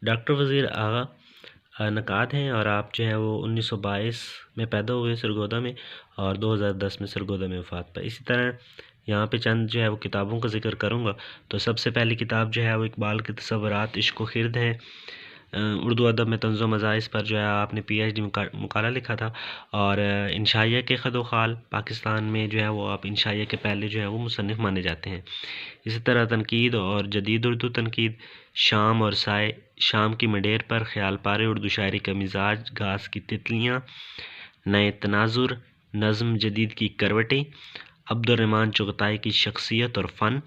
Doctor वज़ीर आगा नक़ाद हैं और आप जो है वो 1922 में पैदा हुए सरगोदा में और 2010 में सरगोदा में वफ़ात पाई। इसी तरह यहाँ पे चंद जो है वो किताबों का ज़िक्र करूँगा। तो सबसे पहली किताब जो है वो इकबाल के तसव्वुरात इश्क व खिर्द है। उर्दू अदब में तंज़ व मज़ाहिर पर जो है आपने पीएचडी मुकाला लिखा था। और इंशाइया के ख़द व ख़ाल, पाकिस्तान में जो है वो आप इंशाइया के पहले जो है वो मुसन्निफ़ माने जाते हैं। इसी तरह तनकीद और जदीद उर्दू तनकीद, शाम और साए, शाम की मडेर पर, ख़याल पारे उर्दू शायरी का मिजाज, घास की तितलियाँ, नए तनाजुर, नज़्म जदीद की करवटें, अब्दुर्रहमान चुग़ताई की शख्सियत और फ़न,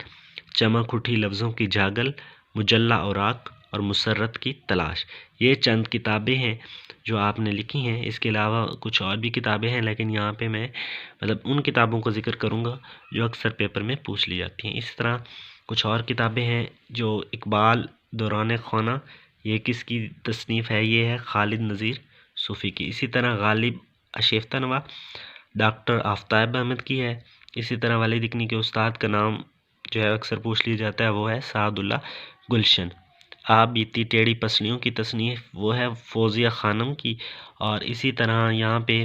चमक उठी लफ्ज़ों की झागल, मुजल्ला औराक और मुसर्रत की तलाश। ये चंद किताबें हैं जो आपने लिखी हैं। इसके अलावा कुछ और भी किताबें हैं, लेकिन यहाँ पे मैं मतलब उन किताबों का ज़िक्र करूँगा जो अक्सर पेपर में पूछ ली जाती हैं। इस तरह कुछ और किताबें हैं जो इकबाल दौरान ख़ाना, ये किसकी तसनीफ़ है? ये है खालिद नज़ीर सूफ़ी की। इसी तरह गालिब अशेफ्तानवा डॉक्टर आफ़ताब अहमद की है। इसी तरह वलीद इकनी के उस्ताद का नाम जो है अक्सर पूछ लिया जाता है, वो है सादुल्लाह गुलशन। आप बीती टेढ़ी पसलियों की तसनीफ़ वो है फ़ौज़िया ख़ानम की। और इसी तरह यहाँ पे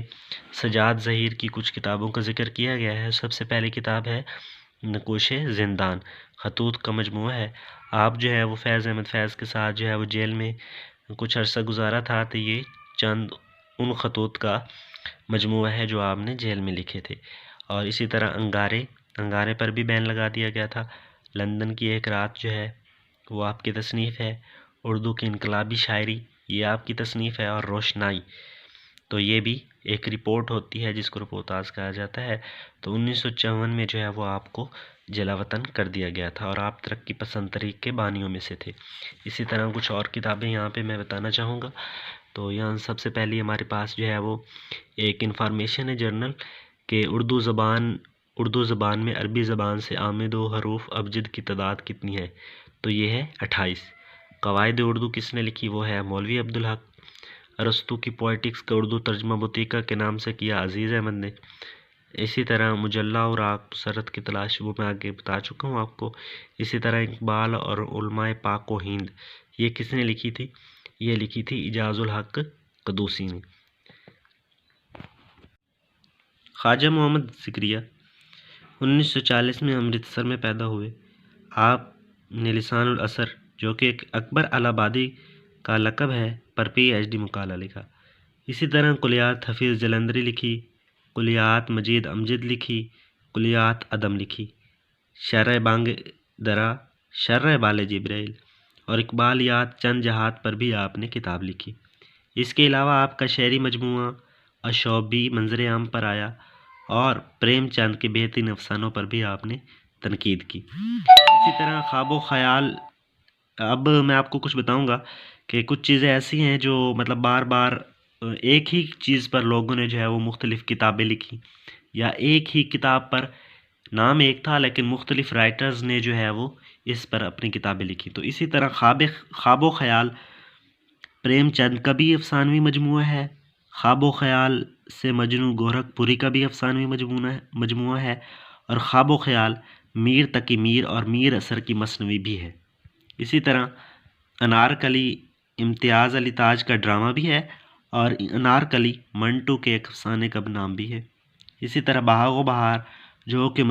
सजाद ज़हीर की कुछ किताबों का ज़िक्र किया गया है। सबसे पहली किताब है नक़ूश ज़िंदान, ख़तूत का मजमूआ है। आप जो है वो फैज़ अहमद फैज़ के साथ जो है वो जेल में कुछ अरसा गुजारा था, तो ये चंद उन ख़तूत का मजमूआ है जो आपने जेल में लिखे थे। और इसी तरह अंगारे पर भी बैन लगा दिया गया था। लंदन की एक रात जो है वो आपकी तसनीफ़ है। उर्दू की इनकलाबी शायरी, ये आपकी तसनीफ़ है। और रोशनाई, तो ये भी एक रिपोर्ट होती है जिसको रिपोर्टाज कहा जाता है। तो 1954 में जो है वो आपको जलावतन कर दिया गया था और आप तरक्की पसंद तरीक़ के बानियों में से थे। इसी तरह कुछ और किताबें यहाँ पे मैं बताना चाहूँगा। तो यहाँ सबसे पहले हमारे पास जो है वो एक इन्फॉर्मेशन है जर्नल के उर्दू ज़बान में अरबी ज़बान से आमिद व हरूफ अबजद की तादाद कितनी है? तो ये है 28। कवायद उर्दू किसने लिखी? वो है मौलवी अब्दुल हक। अरस्तू की पोएटिक्स का उर्दू तर्जमा बुतीका के नाम से किया अज़ीज़ अहमद ने। इसी तरह मुजल्ला और आक मुसर्रत की तलाश, वो मैं आगे बता चुका हूँ आपको। इसी तरह इकबाल और उलमाए पाक व हिंद, ये किसने लिखी थी? ये लिखी थी इजाज़ुल हक क़दूसी ने। ख्वाजा मोहम्मद ज़िक्रिया 1940 में अमृतसर में पैदा हुए। आपने लिसानुल असर, जो कि एक अकबर अलाहाबादी का लक़ब है, पर पीएचडी मुकाला लिखा। इसी तरह कुलियात हफ़ीज़ जलंधरी लिखी, कुलियात मजीद अमजद लिखी, कुलियात अदम लिखी, शरह बांग दरा, शरह बाले जिब्राइल और इकबालियात चंद जहात पर भी आपने किताब लिखी। इसके अलावा आपका शेरी मजमूआ अशौबी मंजर आम पर आया और प्रेमचंद के बेहतरीन अफसानों पर भी आपने तनकीद की। इसी तरह ख्वाब व ख़याल, अब मैं आपको कुछ बताऊंगा कि कुछ चीज़ें ऐसी हैं जो मतलब बार बार एक ही चीज़ पर लोगों ने जो है वो मुख्तलिफ़ किताबें लिखी, या एक ही किताब पर नाम एक था लेकिन मुख्तलिफ़ राइटर्स ने जो है वो इस पर अपनी किताबें लिखी। तो इसी तरह ख्वाब व ख़याल प्रेमचंद का भी अफसानवी मजमूआ है। ख्वाब व ख़याल से मजनू गोरखपुरी का भी अफसानवी मजमूआ है। और ख्वाब व ख़याल मीर तकी मीर और मीर असर की मसनवी भी है। इसी तरह अनारकली इम्तियाज़ अली ताज का ड्रामा भी है और अनारकली मंटू के एक अफसाने का नाम भी है। इसी तरह बहाग व बहार, जो कि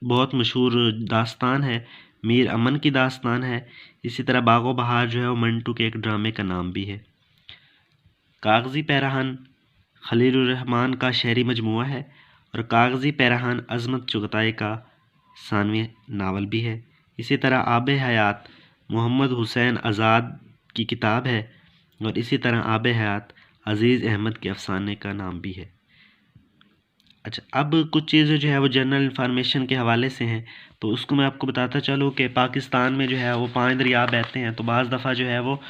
बहुत मशहूर दास्तान है, मीर अमन की दास्तान है। इसी तरह बाग व बहार जो है वो मंटू के एक ड्रामे का नाम भी है। कागज़ी पैरहन खलीलुर रहमान का शहरी मजमूआ है और कागज़ी पैरहन अज़मत चुग़ताई का सानवी नावल भी है। इसी तरह आब हयात मोहम्मद हुसैन आज़ाद की किताब है और इसी तरह आब हयात अज़ीज़ अहमद के अफसाने का नाम भी है। अच्छा, अब कुछ चीज़ें जो है वो जनरल इन्फॉर्मेशन के हवाले से हैं, तो उसको मैं आपको बताता चलूँ कि पाकिस्तान में जो है वो 5 दरिया बहते हैं। तो बाज़ दफ़ा जो है वो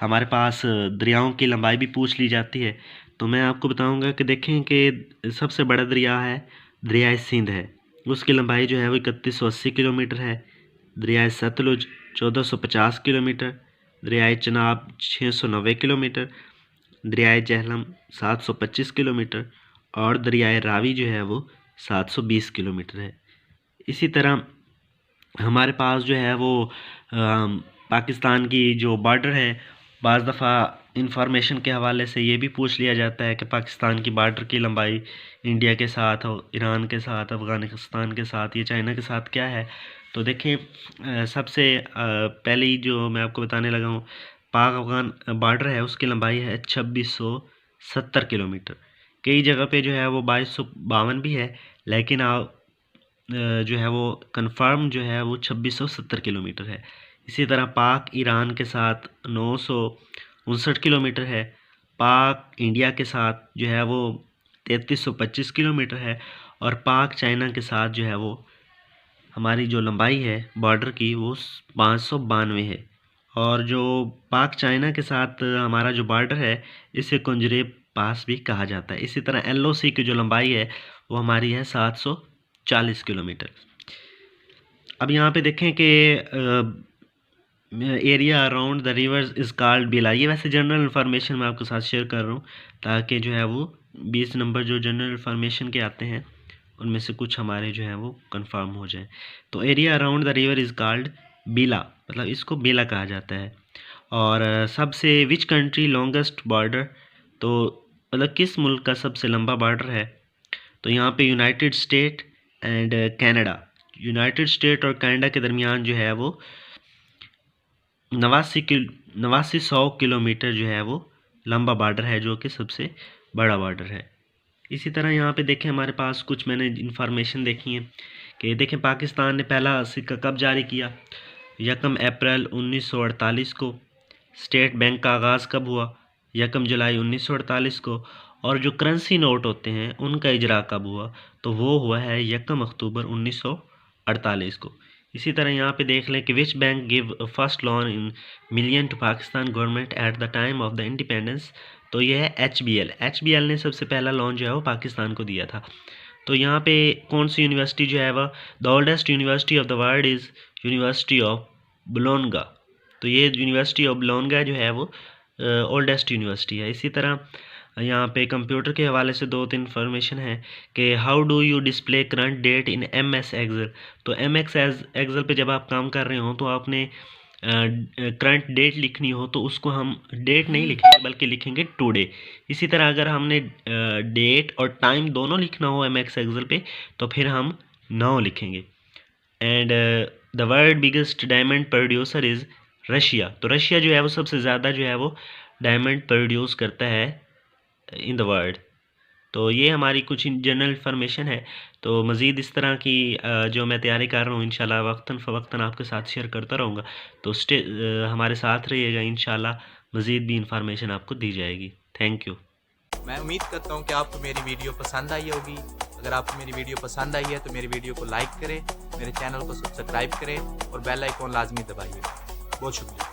हमारे पास दरियाओं की लंबाई भी पूछ ली जाती है। तो मैं आपको बताऊंगा कि देखें कि सबसे बड़ा दरिया है दरियाए सिंध है, उसकी लंबाई जो है वो 3180 किलोमीटर है। दरियाए सतलुज 1450 किलोमीटर, दरियाए चनाब 690 किलोमीटर, दरियाए जहलम 725 किलोमीटर और दरियाए रावी जो है वो 720 किलोमीटर है। इसी तरह हमारे पास जो है वो पाकिस्तान की जो बॉर्डर है, बाज़ दफ़ा इंफॉर्मेशन के हवाले से ये भी पूछ लिया जाता है कि पाकिस्तान की बॉर्डर की लंबाई इंडिया के साथ और ईरान के साथ, अफ़गानिस्तान के साथ या चाइना के साथ क्या है। तो देखें, सबसे पहले जो मैं आपको बताने लगा हूँ, पाक अफ़गान बॉर्डर है, उसकी लंबाई है 2670 किलोमीटर। कई जगह पे जो है वो 2252 भी है, लेकिन जो है वो कंफर्म जो है वो 2670 किलोमीटर है। इसी तरह पाक ईरान के साथ 959 किलोमीटर है। पाक इंडिया के साथ जो है वो 3325 किलोमीटर है। और पाक चाइना के साथ जो है वो हमारी जो लंबाई है बॉर्डर की वो 592 है। और जो पाक चाइना के साथ हमारा जो बॉर्डर है, इसे कुंजरेब पास भी कहा जाता है। इसी तरह LOC की जो लंबाई है वो हमारी है 740 किलोमीटर। अब यहाँ पे देखें कि area around the reverse is called बिला। ये वैसे जनरल इन्फॉर्मेशन मैं आपके साथ शेयर कर रहा हूँ, ताकि जो है वो 20 नंबर जो जनरल इन्फॉर्मेशन के आते हैं उनमें से कुछ हमारे जो हैं वो कंफर्म हो जाए। तो area around the river is called बिला, मतलब इसको बिला कहा जाता है। और सबसे विच कंट्री लॉन्गेस्ट बॉर्डर, तो मतलब किस मुल्क का सबसे लंबा बॉर्डर है। तो यहाँ पे United state and Canada, United state और कनाडा के दरमियान जो है वो 8900 किलोमीटर जो है वो लंबा बॉर्डर है, जो कि सबसे बड़ा बॉर्डर है। इसी तरह यहाँ पे देखें हमारे पास कुछ मैंने इंफॉर्मेशन देखी है कि देखें पाकिस्तान ने पहला सिक्का कब जारी किया, 1 अप्रैल 1948 को। स्टेट बैंक का आगाज़ कब हुआ, 1 जुलाई 1948 को। और जो करेंसी नोट होते हैं उनका इजरा कब हुआ, तो वो हुआ है 1 अक्टूबर 1948 को। इसी तरह यहाँ पे देख लें कि which bank give first loan in million to Pakistan government at the time of the independence. तो ये है HBL ने सबसे पहला लोन जो है वो पाकिस्तान को दिया था। तो यहाँ पे कौन सी यूनिवर्सिटी जो है वह the oldest university of the world is university of Bologna. तो ये यूनिवर्सिटी ऑफ बोलोन्गा जो है वो ओल्डेस्ट यूनिवर्सिटी है। इसी तरह यहाँ पे कंप्यूटर के हवाले से 2-3 इन्फॉर्मेशन है कि how do you display current date in MS excel. तो MS एक्सेल पे जब आप काम कर रहे हो तो आपने करंट डेट लिखनी हो तो उसको हम डेट नहीं लिखेंगे बल्कि लिखेंगे टुडे। इसी तरह अगर हमने डेट और टाइम दोनों लिखना हो MS एक्सेल पे तो फिर हम नाउ लिखेंगे। And the world biggest diamond producer is Russia. तो रशिया जो है वो सबसे ज़्यादा जो है वो डायमंड प्रोड्यूस करता है इन द वर्ल्ड। तो ये हमारी कुछ जनरल इन्फॉर्मेशन है। तो मज़ीद इस तरह की जो मैं तैयारी कर रहा हूँ इंशाल्लाह वक्तन फ़वक्तन आपके साथ शेयर करता रहूँगा। तो हमारे साथ रहिएगा, इंशाल्लाह मज़ीद भी इन्फॉर्मेशन आपको दी जाएगी। Thank you. मैं उम्मीद करता हूँ कि आपको मेरी वीडियो पसंद आई होगी। अगर आपको मेरी वीडियो पसंद आई है तो मेरी वीडियो को लाइक करें, मेरे चैनल को सब्सक्राइब करें और बेल आइकॉन लाजमी दबाइए। बहुत शुक्रिया।